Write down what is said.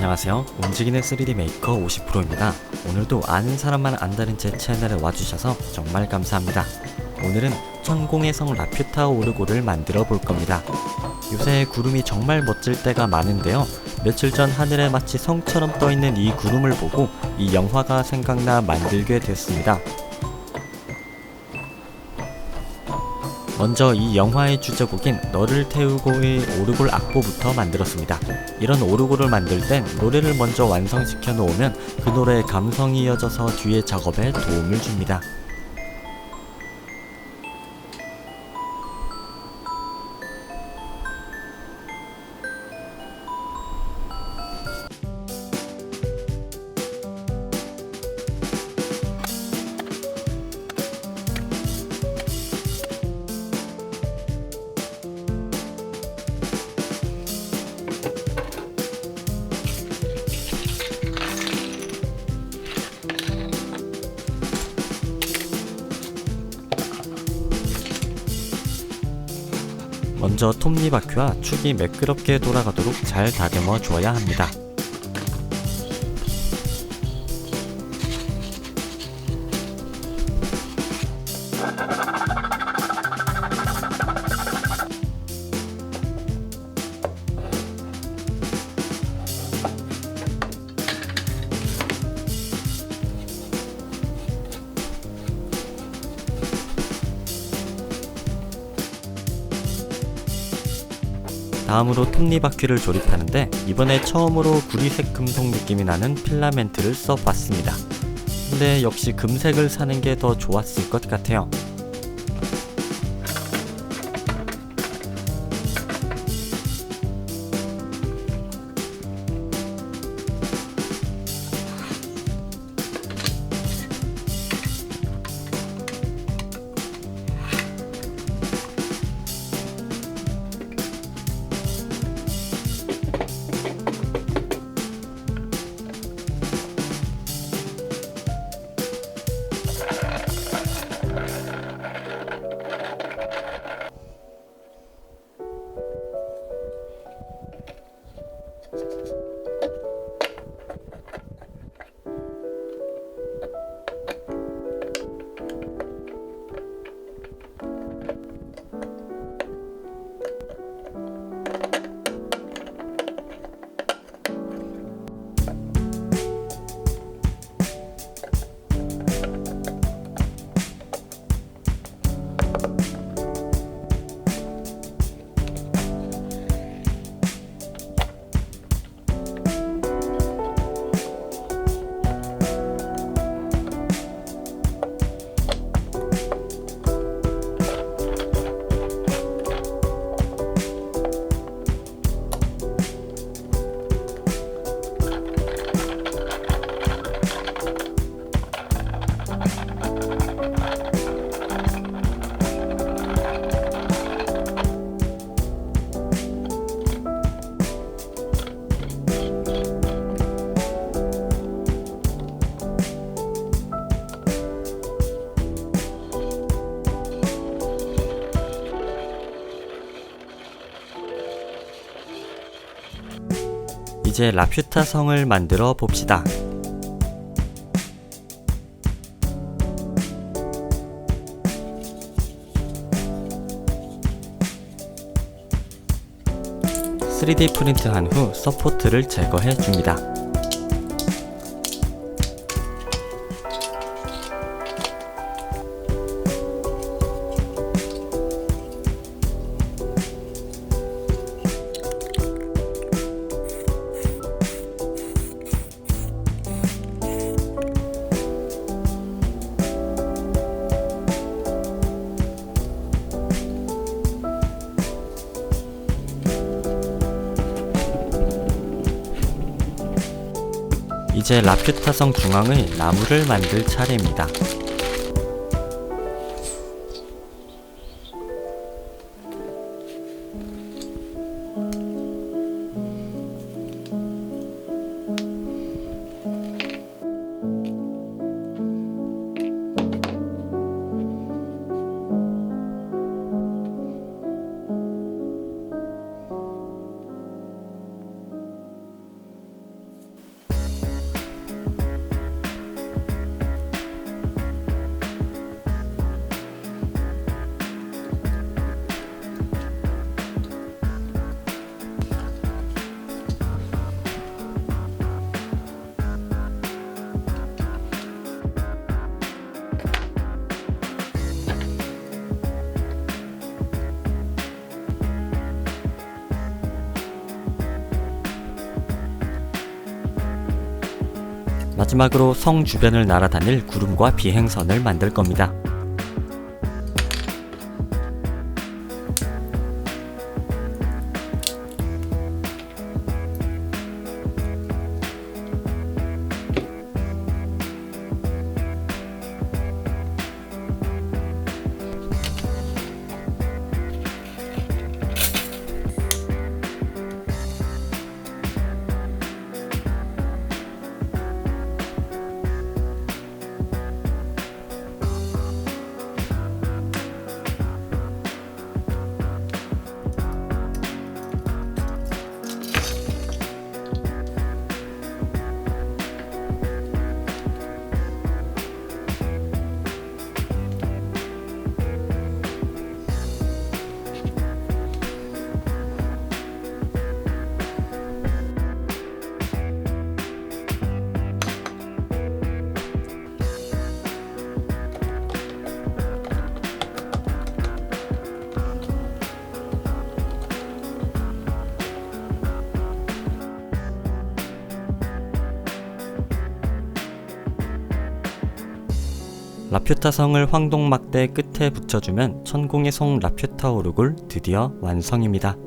안녕하세요. 움직이는 3D 메이커 50%입니다. 오늘도 아는 사람만 안다는 제 채널에 와주셔서 정말 감사합니다. 오늘은 천공의 성 라퓨타 오르골을 만들어 볼 겁니다. 요새 구름이 정말 멋질 때가 많은데요. 며칠 전 하늘에 마치 성처럼 떠있는 이 구름을 보고 이 영화가 생각나 만들게 됐습니다. 먼저 이 영화의 주제곡인 너를 태우고의 오르골 악보부터 만들었습니다. 이런 오르골을 만들 땐 노래를 먼저 완성시켜 놓으면 그 노래의 감성이 이어져서 뒤에 작업에 도움을 줍니다. 먼저 톱니바퀴와 축이 매끄럽게 돌아가도록 잘 다듬어 줘야 합니다. 다음으로 톱니바퀴를 조립하는데 이번에 처음으로 구리색 금속 느낌이 나는 필라멘트를 써봤습니다. 근데 역시 금색을 사는 게 더 좋았을 것 같아요. 이제 라퓨타 성을 만들어 봅시다. (3D) 프린트한 후 서포트를 제거해 줍니다. 이제 라퓨타성 중앙의 나무를 만들 차례입니다. 마지막으로 성 주변을 날아다닐 구름과 비행선을 만들 겁니다. 라퓨타 성을 황동막대 끝에 붙여주면 천공의 성 라퓨타 오르골 드디어 완성입니다.